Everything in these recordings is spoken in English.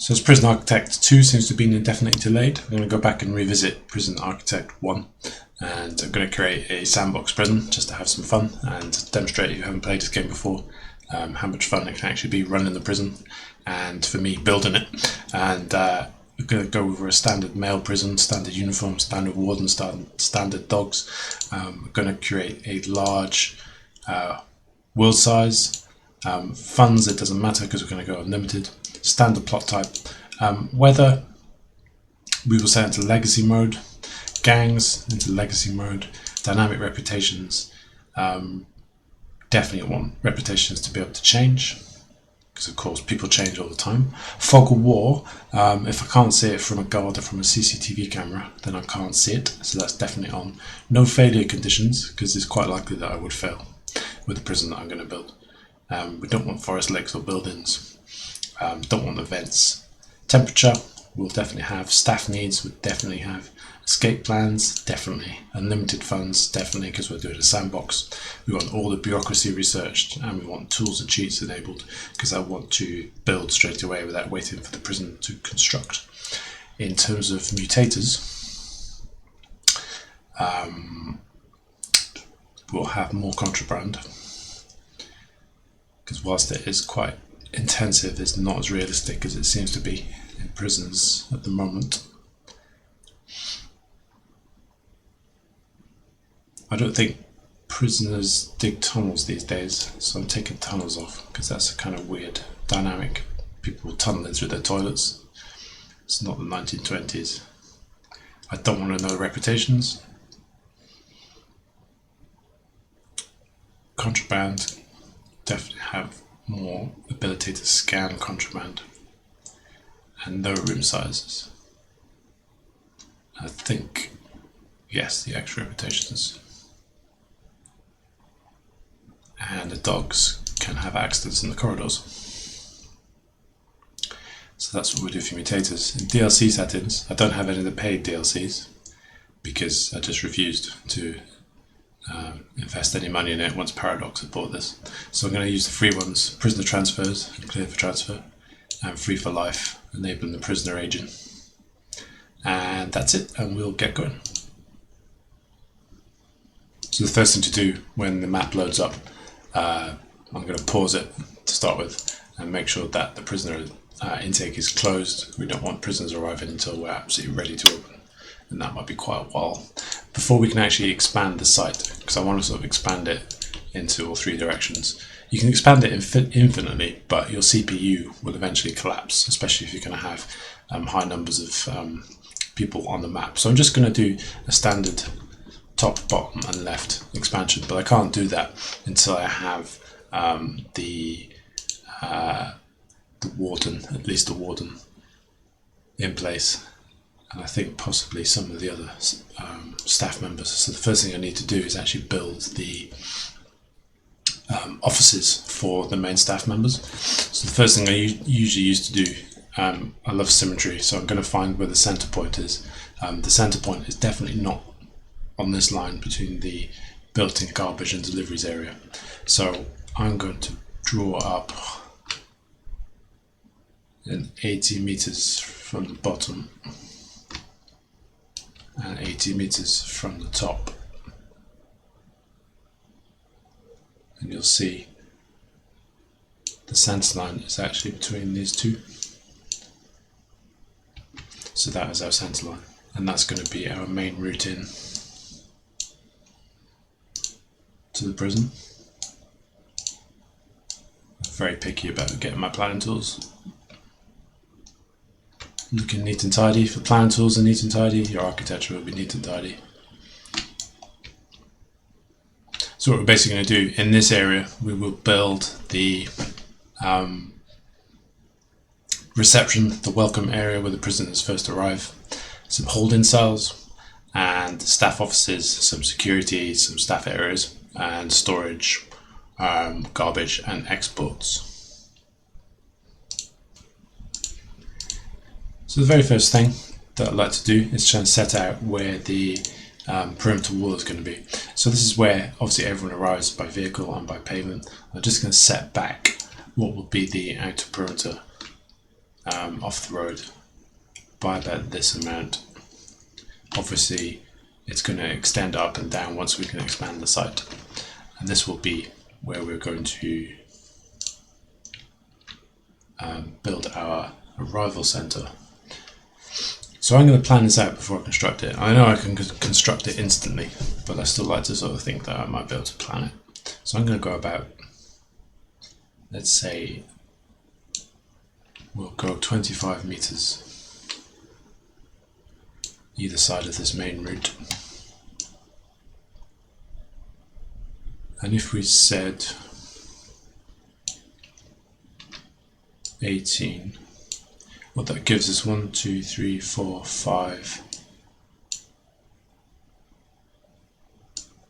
So as Prison Architect 2 seems to have been indefinitely delayed, I'm going to go back and revisit Prison Architect 1, and I'm going to create a sandbox prison just to have some fun and demonstrate, if you haven't played this game before, how much fun it can actually be running the prison, and for me building it. And we're going to go over a standard male prison, standard uniform, standard warden, standard dogs. We're going to create a large world size. Funds, it doesn't matter because we're going to go unlimited. Standard plot type. Weather, we will set into legacy mode. Gangs into legacy mode. Dynamic reputations. Definitely want reputations to be able to change, because of course people change all the time. Fog of war, if I can't see it from a guard or from a CCTV camera, then I can't see it, so that's definitely on. No failure conditions, because it's quite likely that I would fail with the prison that I'm going to build. We don't want forest lakes or buildings. Don't want events. Temperature, we'll definitely have. Staff needs, we'll definitely have. Escape plans, definitely. Unlimited funds, definitely, because we're doing a sandbox. We want all the bureaucracy researched, and we want tools and cheats enabled, because I want to build straight away without waiting for the prison to construct. In terms of mutators, we'll have more contraband, because whilst it is quite intensive, it's not as realistic as it seems to be in prisons at the moment. I don't think prisoners dig tunnels these days, so I'm taking tunnels off because that's a kind of weird dynamic. People tunneling through their toilets. It's not the 1920s. I don't want to know reputations. Contraband, definitely have more ability to scan contraband, and no room sizes. I think, yes, the extra reputations. And the dogs can have accidents in the corridors. So that's what we do for mutators. In DLC settings, I don't have any of the paid DLCs because I just refused to invest any money in it once Paradox had bought this. So I'm going to use the free ones: prisoner transfers, clear for transfer, and free for life, enabling the prisoner agent. And that's it, and we'll get going. So the first thing to do when the map loads up, I'm going to pause it to start with and make sure that the prisoner intake is closed. We don't want prisoners arriving until we're absolutely ready to open, and that might be quite a while before we can actually expand the site, because I want to sort of expand it into all three directions. You can expand it infinitely, but your CPU will eventually collapse, especially if you're going to have high numbers of people on the map. So I'm just going to do a standard top, bottom and left expansion, but I can't do that until I have the warden, at least the warden, in place, and I think possibly some of the other staff members. So the first thing I need to do is actually build the offices for the main staff members. So the first thing I usually used to do, I love symmetry, so I'm going to find where the center point is. The center point is definitely not on this line between the built-in garbage and deliveries area. So I'm going to draw up an 80 meters from the bottom and 80 meters from the top. And you'll see the center line is actually between these two. So that is our center line, and that's going to be our main route in to the prison. I'm very picky about getting my planning tools looking neat and tidy. If the planning tools are neat and tidy, your architecture will be neat and tidy. So what we're basically going to do in this area, we will build the reception, the welcome area where the prisoners first arrive, some holding cells and staff offices, some security, some staff areas, and storage, garbage and exports. So the very first thing that I'd like to do is try and set out where the perimeter wall is going to be. So this is where obviously everyone arrives by vehicle and by pavement. I'm just going to set back what will be the outer perimeter off the road by about this amount. Obviously it's going to extend up and down once we can expand the site, and this will be where we're going to build our arrival center. So I'm going to plan this out before I construct it. I know I can construct it instantly, but I still like to sort of think that I might be able to plan it. So I'm going to go about, let's say, we'll go 25 meters either side of this main route. And if we said 18, what that gives us 1, 2, 3, 4, 5,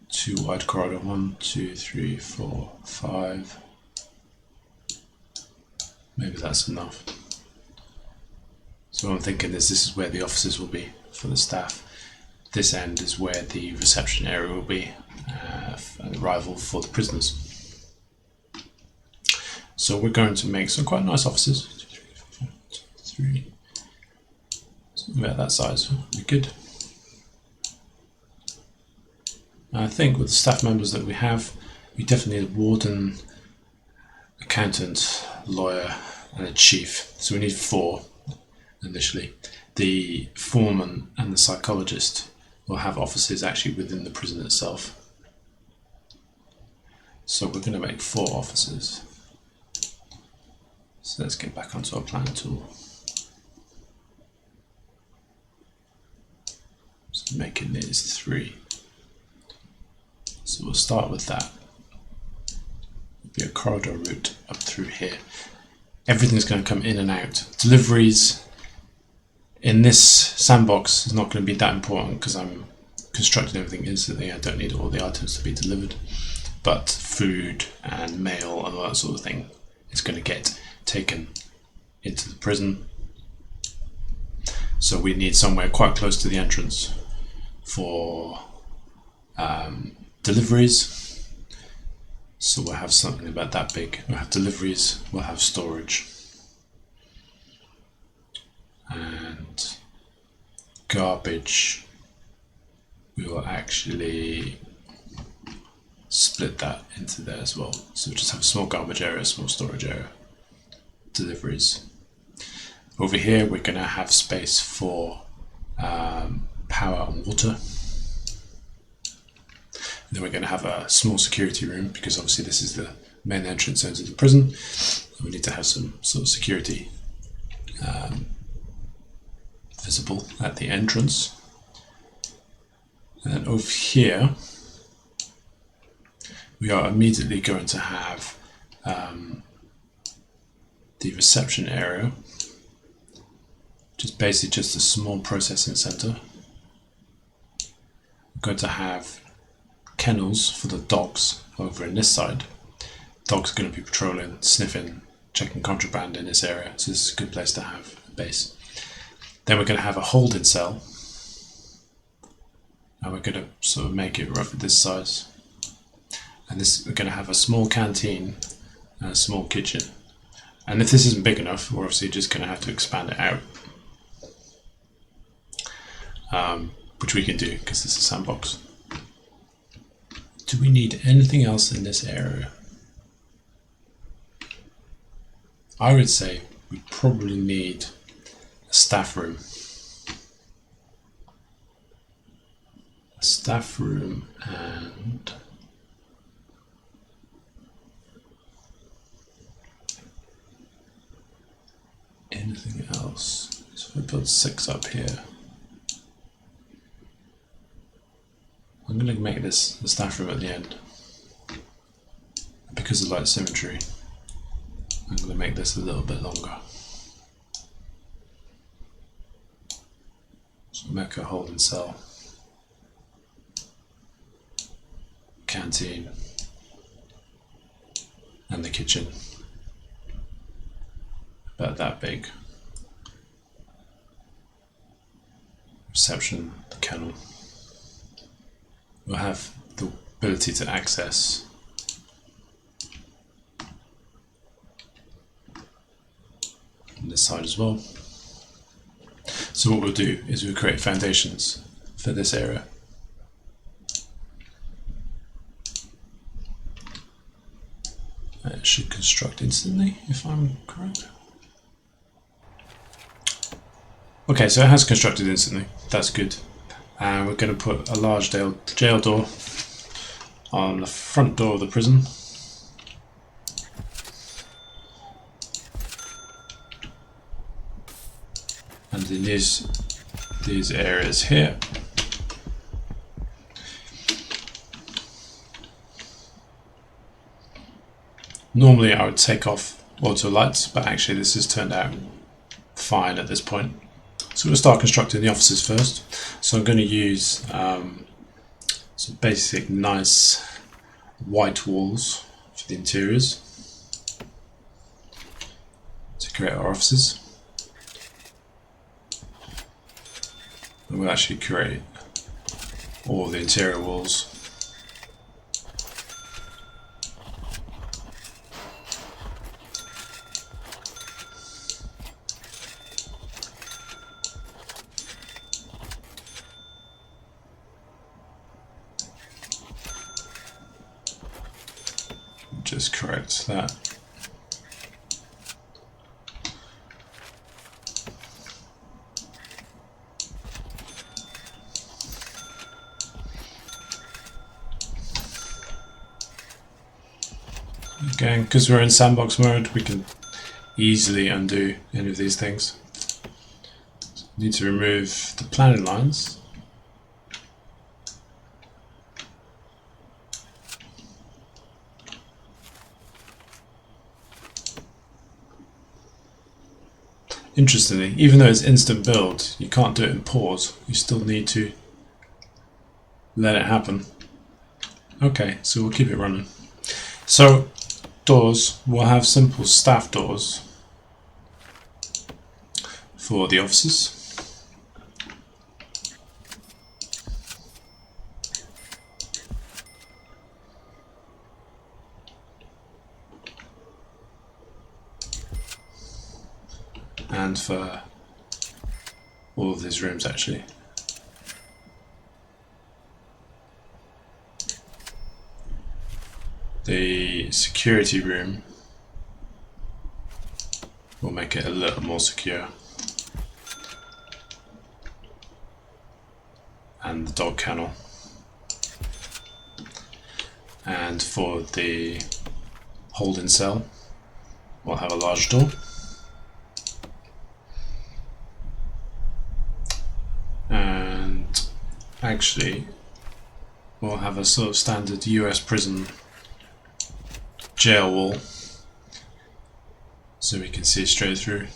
2 wide corridor, 1, 2, 3, 4, 5. Maybe that's enough. So what I'm thinking is this is where the offices will be for the staff. This end is where the reception area will be, an arrival for the prisoners. So we're going to make some quite nice offices. 2, 3, 4, 5, 3. Something about that size would be good. I think with the staff members that we have, we definitely need a warden, accountant, lawyer, and a chief. So we need 4 initially. The foreman and the psychologist will have offices actually within the prison itself. So we're going to make 4 offices. So let's get back onto our planner tool. So making it is 3. So we'll start with that. It'll be a corridor route up through here. Everything's going to come in and out. Deliveries in this sandbox is not going to be that important because I'm constructing everything instantly. I don't need all the items to be delivered. But food and mail and all that sort of thing is going to get taken into the prison. So we need somewhere quite close to the entrance for deliveries. So we'll have something about that big. We'll have deliveries, we'll have storage. And garbage, we will actually split that into there as well. So we'll just have a small garbage area, a small storage area. Deliveries. Over here we're going to have space for power and water. And then we're going to have a small security room because obviously this is the main entrance into the prison. We need to have some sort of security visible at the entrance. And then over here we are immediately going to have the reception area, which is basically just a small processing center. We're going to have kennels for the dogs over in this side. Dogs are going to be patrolling, sniffing, checking contraband in this area, so this is a good place to have a base. Then we're going to have a holding cell, and we're going to sort of make it roughly this size. And this, we're going to have a small canteen and a small kitchen. And if this isn't big enough, we're obviously just going to have to expand it out, which we can do because it's a sandbox. Do we need anything else in this area? I would say we probably need a staff room. A staff room and anything else. So if we put 6 up here, I'm going to make this the staff room at the end. Because of light symmetry, I'm going to make this a little bit longer. So make a holding cell, canteen, and the kitchen. About that big. Reception, the kennel. We'll have the ability to access this side as well. So what we'll do is we'll create foundations for this area. It should construct instantly, if I'm correct. Okay, so it has constructed instantly. That's good. And we're going to put a large jail door on the front door of the prison. And in these areas here. Normally I would take off auto lights, but actually this has turned out fine at this point. So we'll start constructing the offices first. So I'm going to use some basic nice white walls for the interiors to create our offices. And we'll actually create all the interior walls. Just correct that. Again, because we're in sandbox mode, we can easily undo any of these things. So need to remove the planning lines. Interestingly, even though it's instant build, you can't do it in pause. You still need to let it happen. Okay, so we'll keep it running. So doors, we'll have simple staff doors for the offices. And for all of these rooms actually. The security room will make it a little more secure. And the dog kennel. And for the holding cell, we'll have a large door. And actually, we'll have a sort of standard US prison jail wall, so we can see straight through.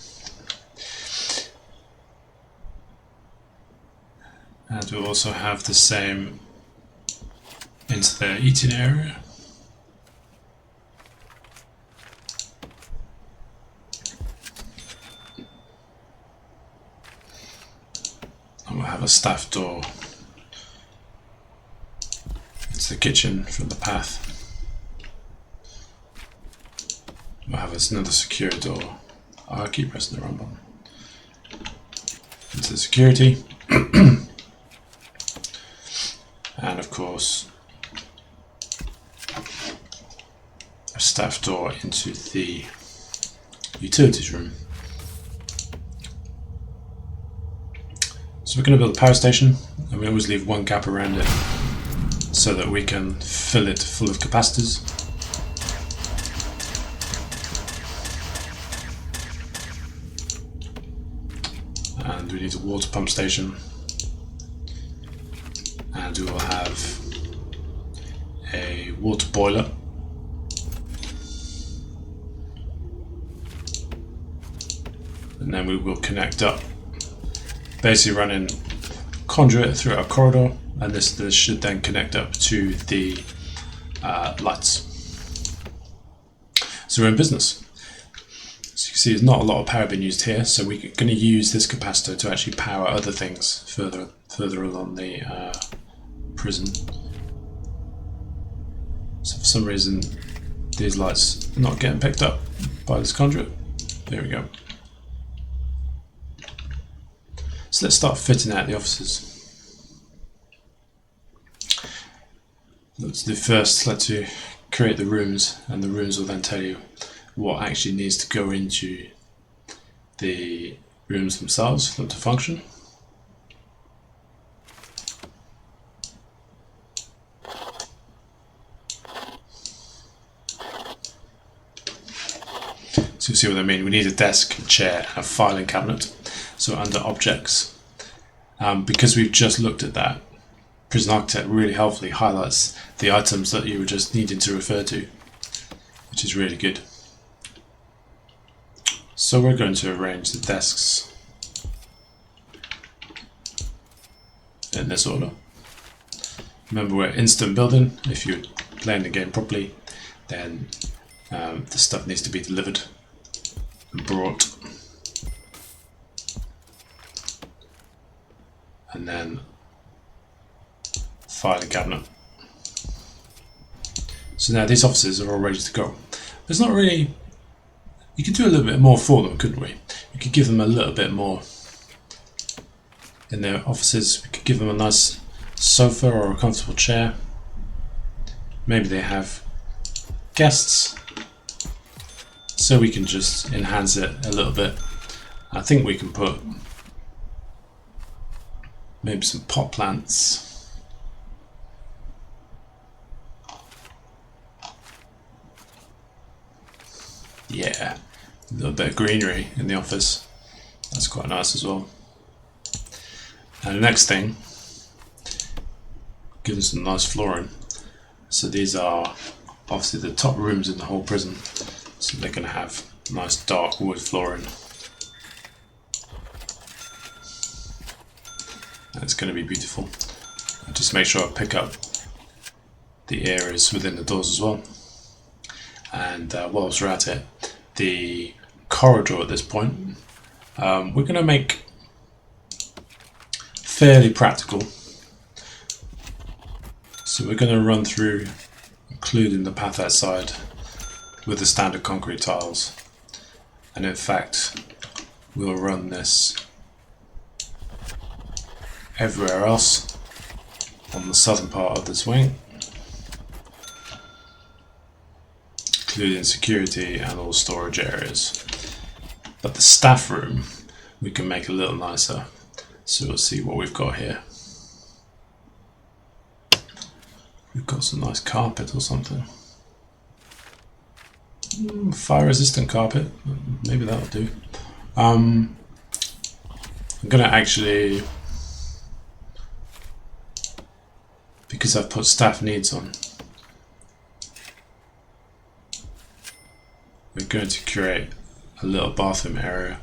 And we'll also have the same into their eating area. And we'll have a staff door into the kitchen from the path. We'll have another secure door. Oh, I keep pressing the wrong button. Into the security. And of course, a staff door into the utilities room. So we're going to build a power station, and we always leave one gap around it so that we can fill it full of capacitors. And we need a water pump station, and we will have a water boiler, and then we will connect up, basically running conduit through our corridor, and this should then connect up to the lights. So we're in business. So you can see there's not a lot of power being used here, so we're going to use this capacitor to actually power other things further along the prison. So for some reason these lights are not getting picked up by this conduit. There we go. So let's start fitting out the offices. Let's do first, let's create the rooms, and the rooms will then tell you what actually needs to go into the rooms themselves for them to function. So you see what I mean. We need a desk, a chair, and a filing cabinet. So under objects, because we've just looked at that, Prison Architect really helpfully highlights the items that you were just needing to refer to, which is really good. So we're going to arrange the desks in this order. Remember, we're instant building. If you're playing the game properly, then the stuff needs to be delivered and brought. And then filing cabinet. So now these offices are all ready to go. There's not really, you could do a little bit more for them, couldn't we? We could give them a little bit more in their offices. We could give them a nice sofa or a comfortable chair. Maybe they have guests, so we can just enhance it a little bit. I think we can put maybe some pot plants. Yeah, a little bit of greenery in the office. That's quite nice as well. And the next thing, give them some nice flooring. So these are obviously the top rooms in the whole prison. So they're going to have nice dark wood flooring. And it's going to be beautiful. And just make sure I pick up the areas within the doors as well. And whilst we're at it, the corridor at this point, we're going to make fairly practical. So we're going to run through, including the path outside, with the standard concrete tiles. And in fact, we'll run this everywhere else on the southern part of this wing, including security and all storage areas. But the staff room we can make a little nicer, so we'll see what we've got here. We've got some nice carpet or something. Fire resistant carpet, maybe that'll do. I'm gonna actually, because I've put staff needs on, we're going to create a little bathroom area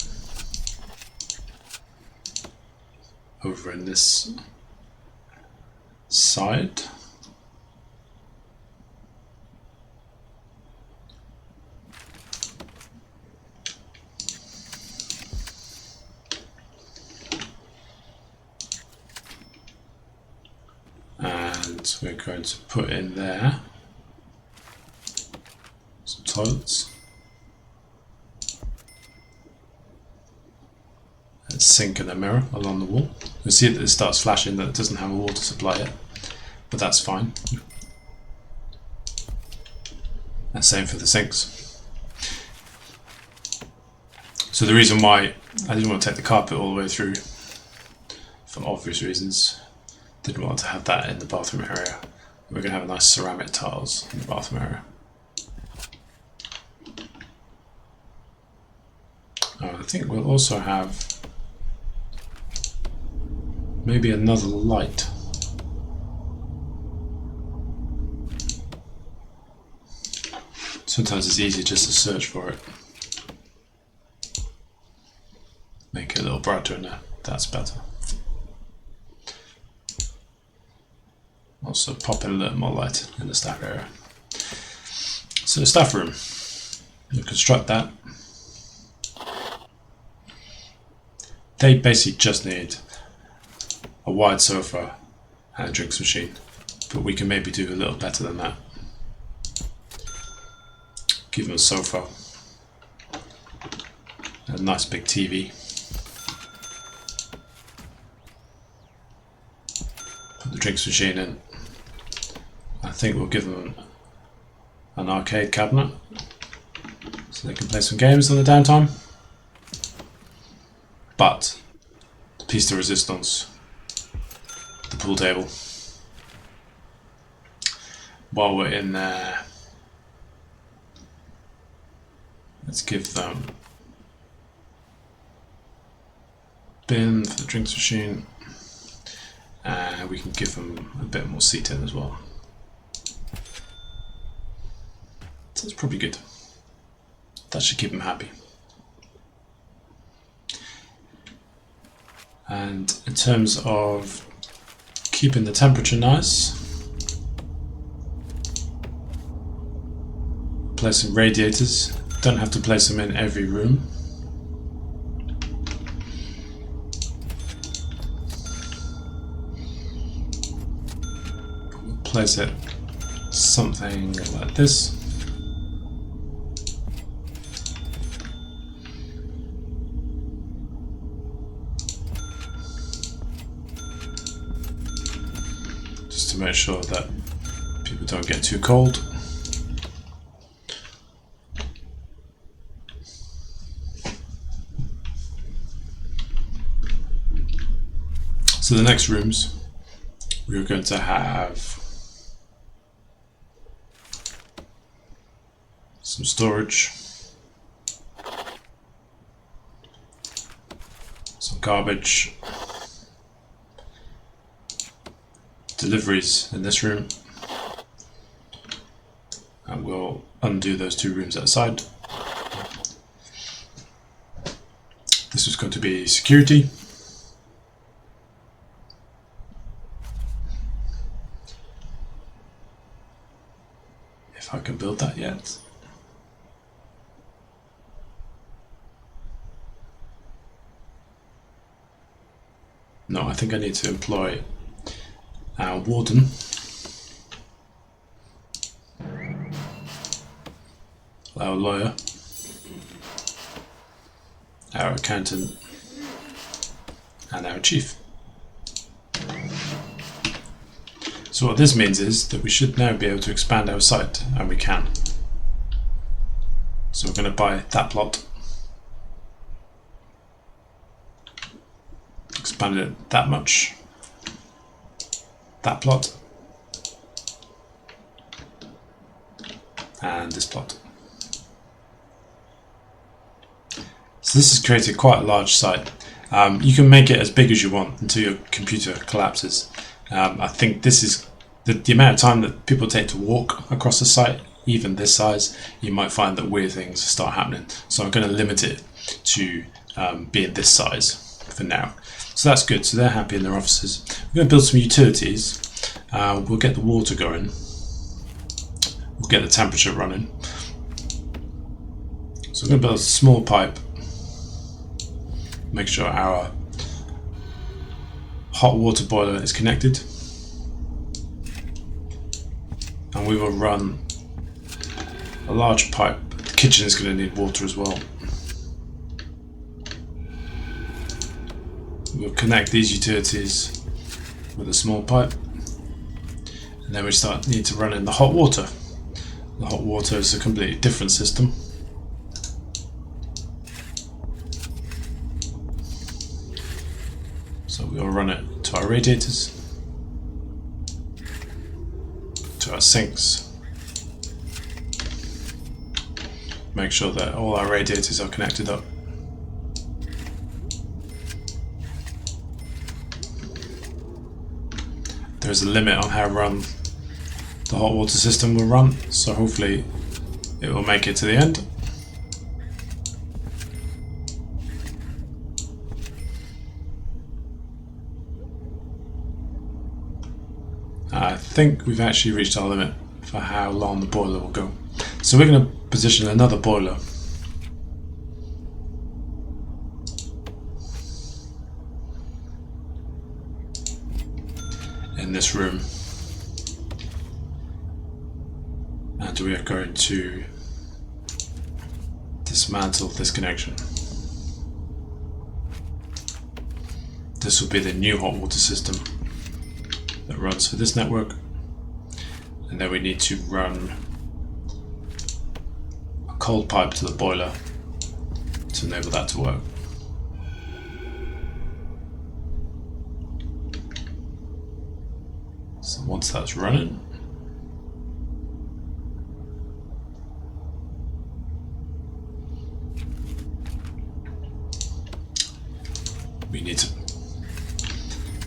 over in this side. And we're going to put in there some toilets. A sink and a mirror along the wall. You'll see that it starts flashing that it doesn't have a water supply yet, but that's fine. And same for the sinks. So the reason why I didn't want to take the carpet all the way through, for obvious reasons, didn't want to have that in the bathroom area. We're going to have nice ceramic tiles in the bathroom area. I think we'll also have maybe another light. Sometimes it's easy just to search for it. Make it a little brighter in there. That's better. Also pop in a little more light in the staff area. So the staff room, you construct that. They basically just need a wide sofa and a drinks machine, but we can maybe do a little better than that. Give them a sofa, a nice big TV, the drinks machine in. I think we'll give them an arcade cabinet so they can play some games on the downtime. But the piece de resistance, the pool table. While we're in there, let's give them bin for the drinks machine, and we can give them a bit more seating as well. So it's probably good. That should keep them happy. And in terms of keeping the temperature nice, place some radiators. Don't have to place them in every room. We'll place it something like this. Just to make sure that people don't get too cold. So the next rooms, we are going to have some storage, some garbage, deliveries in this room, and we'll undo those two rooms outside. This was going to be security. If I can build that yet. No, I think I need to employ our warden, our lawyer, our accountant, and our chief. So what this means is that we should now be able to expand our site, and we can. So we're going to buy that plot, expand it that much, that plot, and this plot. So this has created quite a large site. You can make it as big as you want until your computer collapses. I think this is the amount of time that people take to walk across the site, even this size, you might find that weird things start happening. So I'm going to limit it to being this size for now. So that's good, so they're happy in their offices. We're going to build some utilities. We'll get the water going. We'll get the temperature running. So we're going to build a small pipe. Make sure our hot water boiler is connected. And we will run a large pipe. The kitchen is going to need water as well. We'll connect these utilities with a small pipe, and then we need to run in the hot water. The hot water is a completely different system. So we'll run it to our radiators, to our sinks. Make sure that all our radiators are connected up. There's a limit on how the hot water system will run, so hopefully it will make it to the end. I think we've actually reached our limit for how long the boiler will go. So we're going to position another boiler in this room, and we are going to dismantle this connection. This will be the new hot water system. that runs for this network, and then we need to run a cold pipe to the boiler to enable that to work. So once that's running, we need to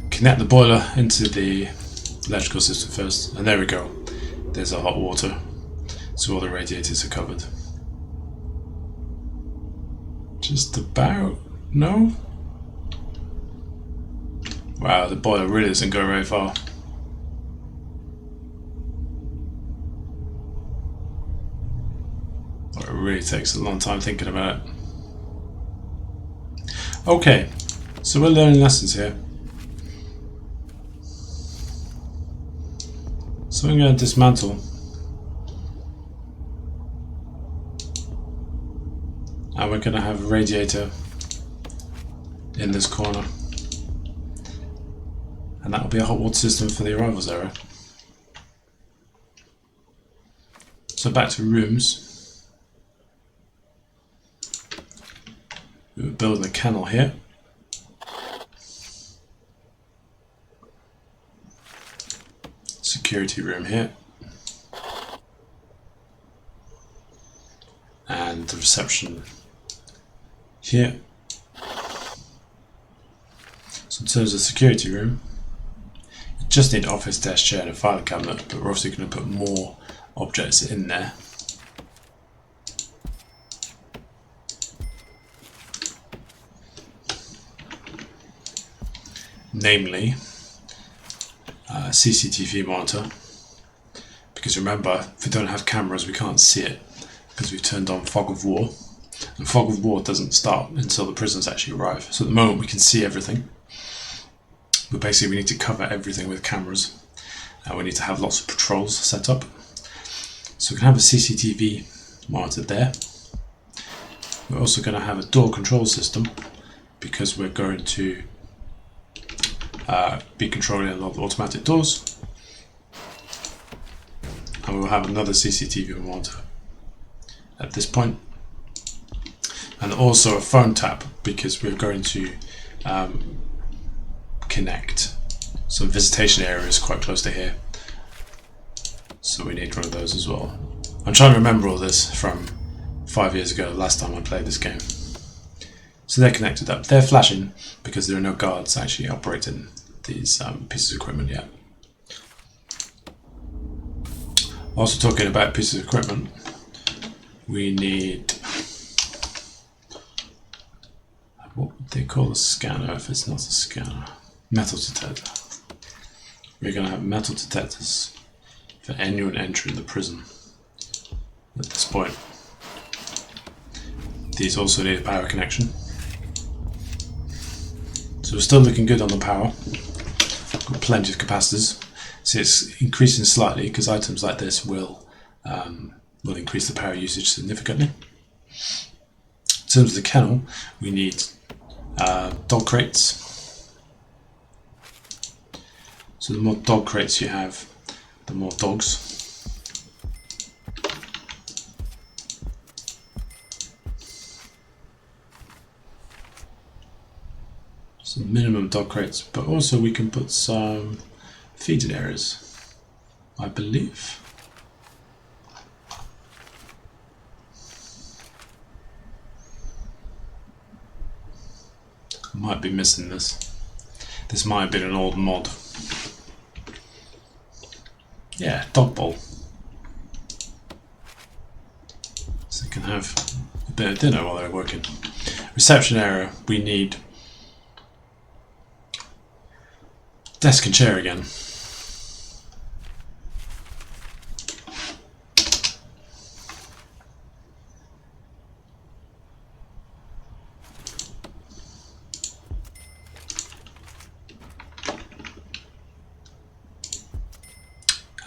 connect the boiler into the electrical system first, and there we go. There's our hot water, so all the radiators are covered. Just about, no? Wow, the boiler really doesn't go very far. It really takes a long time thinking about it. Okay, so we're learning lessons here. So I'm going to dismantle. And we're going to have a radiator in this corner. And that will be a hot water system for the arrivals area. So back to rooms. We're building a kennel here. Security room here. And the reception here. So in terms of security room, you just need an office desk, chair and a filing cabinet, but we're obviously going to put more objects in there. Namely, a CCTV monitor, because remember, if we don't have cameras we can't see it because we've turned on fog of war, and fog of war doesn't start until the prisoners actually arrive. So at the moment we can see everything, but basically we need to cover everything with cameras, and we need to have lots of patrols set up. So we can have a CCTV monitor there. We're also going to have a door control system, because we're going to be controlling a lot of automatic doors, and we'll have another CCTV monitor at this point, and also a phone tap, because we're going to connect some visitation areas quite close to here, so we need one of those as well. I'm trying to remember all this from 5 years ago, the last time I played this game. So they're connected up. They're flashing because there are no guards actually operating these pieces of equipment yet. Also talking about pieces of equipment, we need, what would they call a scanner if it's not a scanner? Metal detector. We're going to have metal detectors for anyone entering the prison at this point. These also need a power connection. So we're still looking good on the power. Got plenty of capacitors. See, it's increasing slightly because items like this will increase the power usage significantly. In terms of the kennel, we need dog crates. So the more dog crates you have, the more dogs. Some minimum dog crates, but also we can put some feeding areas, I believe. I might be missing this. This might have been an old mod. Yeah, dog bowl. So they can have a bit of dinner while they're working. Reception area, we need desk and chair again.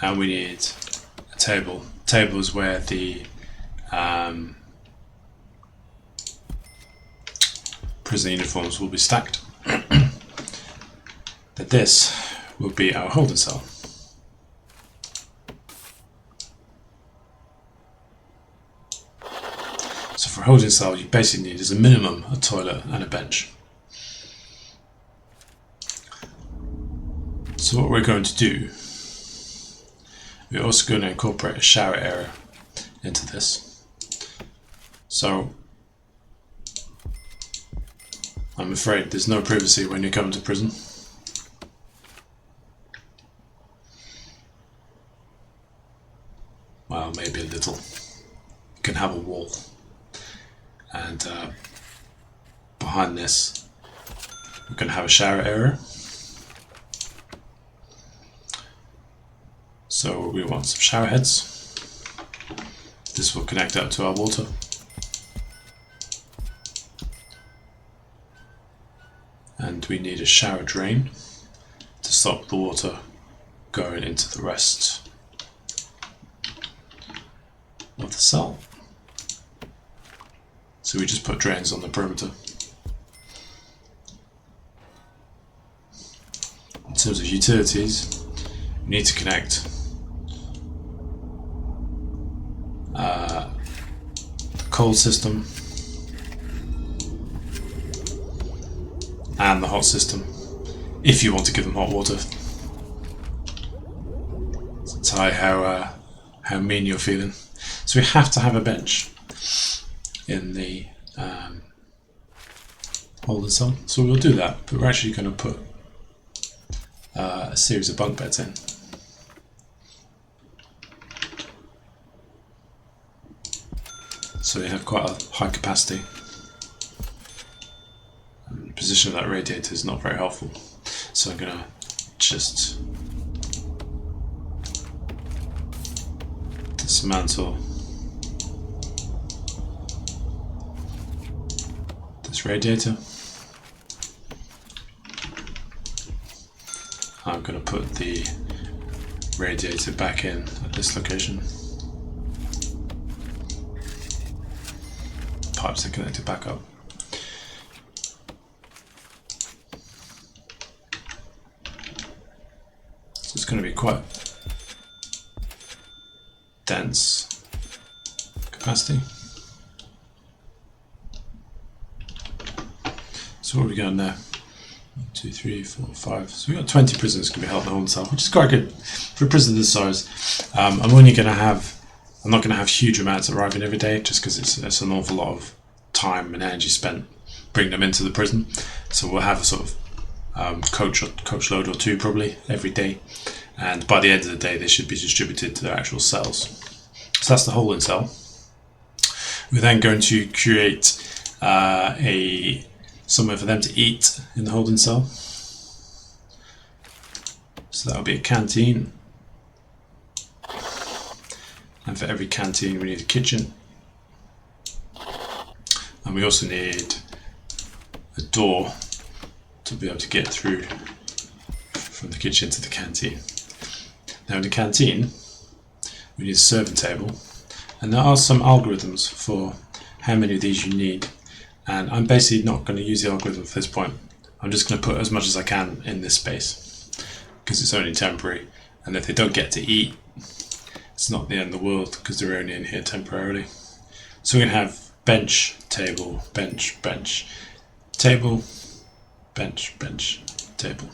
And we need a table. Table is where the prison uniforms will be stacked. This will be our holding cell. So for a holding cell, you basically need as a minimum a toilet and a bench. So what we're going to do, we're also going to incorporate a shower area into this. So I'm afraid there's no privacy when you come to prison. Well, maybe a little. You can have a wall, and behind this we're going to have a shower area. So we want some shower heads. This will connect up to our water. And we need a shower drain to stop the water going into the rest of the cell. So we just put drains on the perimeter. In terms of utilities, we need to connect the cold system and the hot system, if you want to give them hot water. That's how mean you're feeling. So we have to have a bench in the holding cell. So we'll do that, but we're actually going to put a series of bunk beds in. So you have quite a high capacity. And the position of that radiator is not very helpful. So I'm going to just dismantle this radiator. I'm going to put the radiator back in at this location. Pipes are connected back up. So it's going to be quite dense capacity. So what have we got now? 1, 2, 3, 4, 5. So we've got 20 prisoners going to be held in the holding cell, which is quite good for a prison this size. I'm not going to have huge amounts arriving every day, just because it's an awful lot of time and energy spent bringing them into the prison. So we'll have a sort of coach load or two probably every day, and by the end of the day they should be distributed to their actual cells. So that's the holding cell. We're then going to create somewhere for them to eat in the holding cell. So that'll be a canteen. And for every canteen we need a kitchen. And we also need a door to be able to get through from the kitchen to the canteen. Now in the canteen we need a serving table, and there are some algorithms for how many of these you need, and I'm basically not going to use the algorithm at this point. I'm just going to put as much as I can in this space because it's only temporary, and if they don't get to eat, it's not the end of the world because they're only in here temporarily. So we're going to have bench, table, bench, bench, table, bench, bench, table.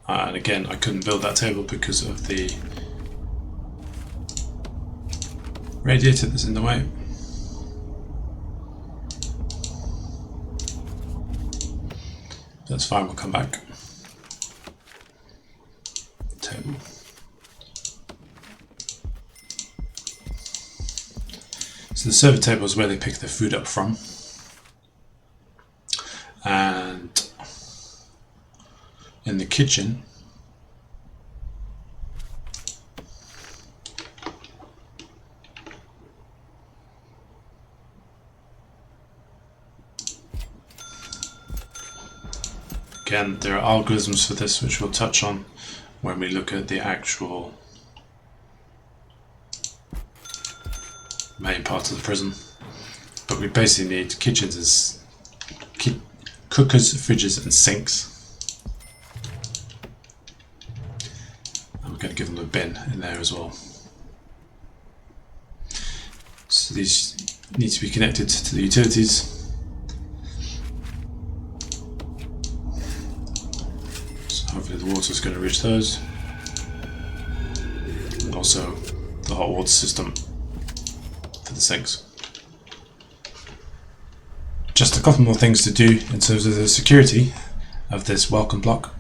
And again, I couldn't build that table because of the radiator that's in the way. That's fine, we'll come back. Table. So the serving table is where they pick their food up from. And in the kitchen, again, there are algorithms for this which we'll touch on when we look at the actual main part of the prison. But we basically need cookers, fridges and sinks. And we're going to give them a bin in there as well. So these need to be connected to the utilities. So hopefully the water is going to reach those. And also the hot water system for the sinks. Just a couple more things to do in terms of the security of this welcome block.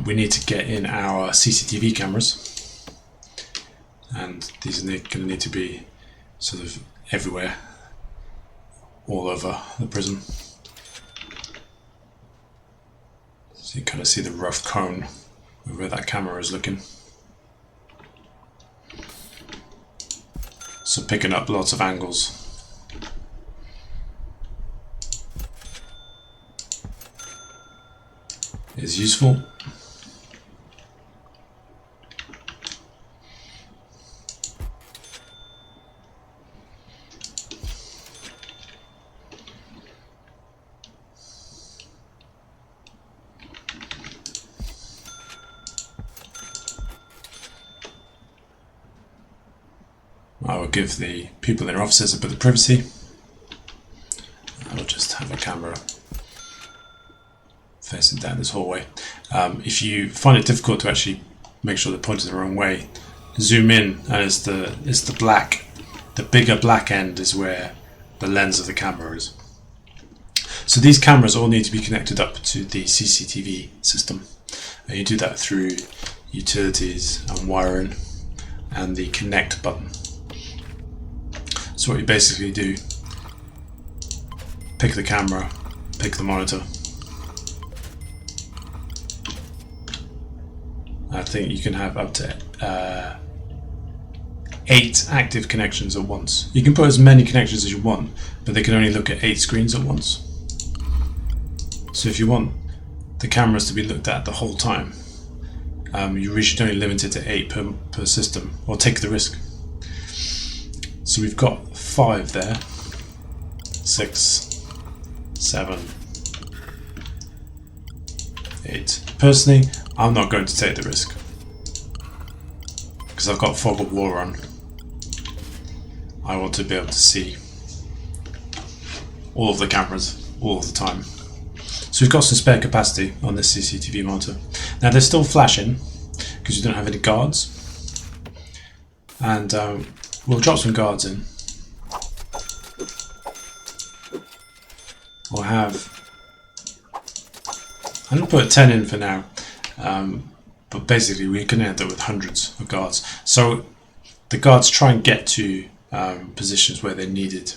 We need to get in our CCTV cameras, and these are going to need to be sort of everywhere, all over the prison. So you kind of see the rough cone of where that camera is looking. So picking up lots of angles. Is useful. I will give the people in their offices a bit of privacy. I will just have a camera facing down this hallway. If you find it difficult to actually make sure they're pointed the wrong way, zoom in, and it's the black, the bigger black end is where the lens of the camera is. So these cameras all need to be connected up to the CCTV system, and you do that through utilities and wiring and the connect button. So what you basically do, pick the camera, pick the monitor. I think you can have up to 8 active connections at once. You can put as many connections as you want, but they can only look at 8 screens at once. So if you want the cameras to be looked at the whole time, you really should only limit it to 8 per system, or take the risk. So we've got 5 there, 6, 7, 8. Personally, I'm not going to take the risk because I've got fog of war on. I want to be able to see all of the cameras all of the time. So we've got some spare capacity on this CCTV monitor. Now they're still flashing because we don't have any guards, and we'll drop some guards in. We'll have, I'm going to put 10 in for now, but basically we're going to end up with hundreds of guards. So the guards try and get to positions where they're needed.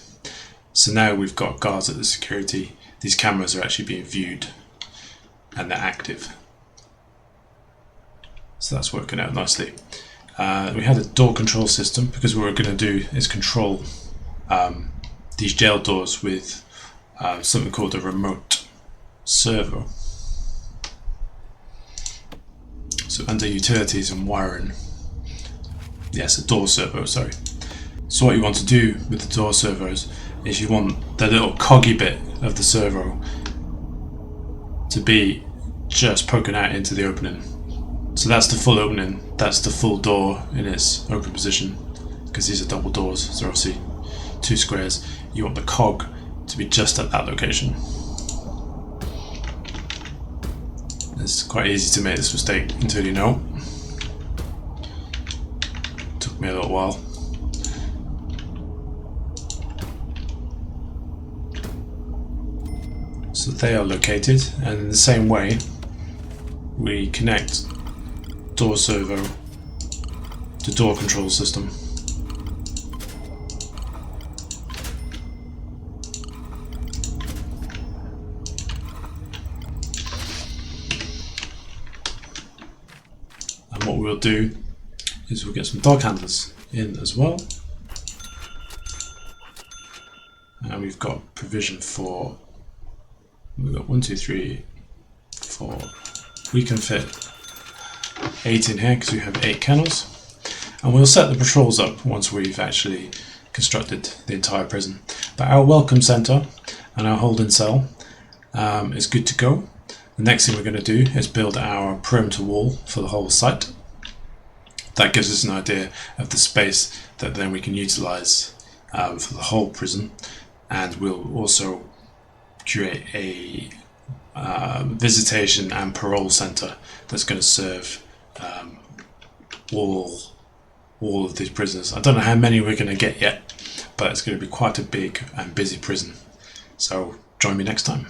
So now we've got guards at the security. These cameras are actually being viewed and they're active. So that's working out nicely. We had a door control system because what we're going to do is control these jail doors with something called a remote servo. So under utilities and wiring, yes, a door servo, sorry. So what you want to do with the door servos is you want the little coggy bit of the servo to be just poking out into the opening. So that's the full opening, that's the full door in its open position, because these are double doors, so obviously 2 squares. You want the cog to be just at that location. It's quite easy to make this mistake until you know. Took me a little while. So they are located, and in the same way we connect door servo to door control system. And what we'll do is we'll get some dog handlers in as well. And we've got provision for, we've got 1, 2, 3, 4. We can fit 8 in here because we have 8 kennels. And we'll set the patrols up once we've actually constructed the entire prison. But our welcome centre and our holding cell is good to go. The next thing we're going to do is build our perimeter wall for the whole site. That gives us an idea of the space that then we can utilize for the whole prison, and we'll also create a visitation and parole center that's going to serve all of these prisoners. I don't know how many we're going to get yet, but it's going to be quite a big and busy prison. So join me next time.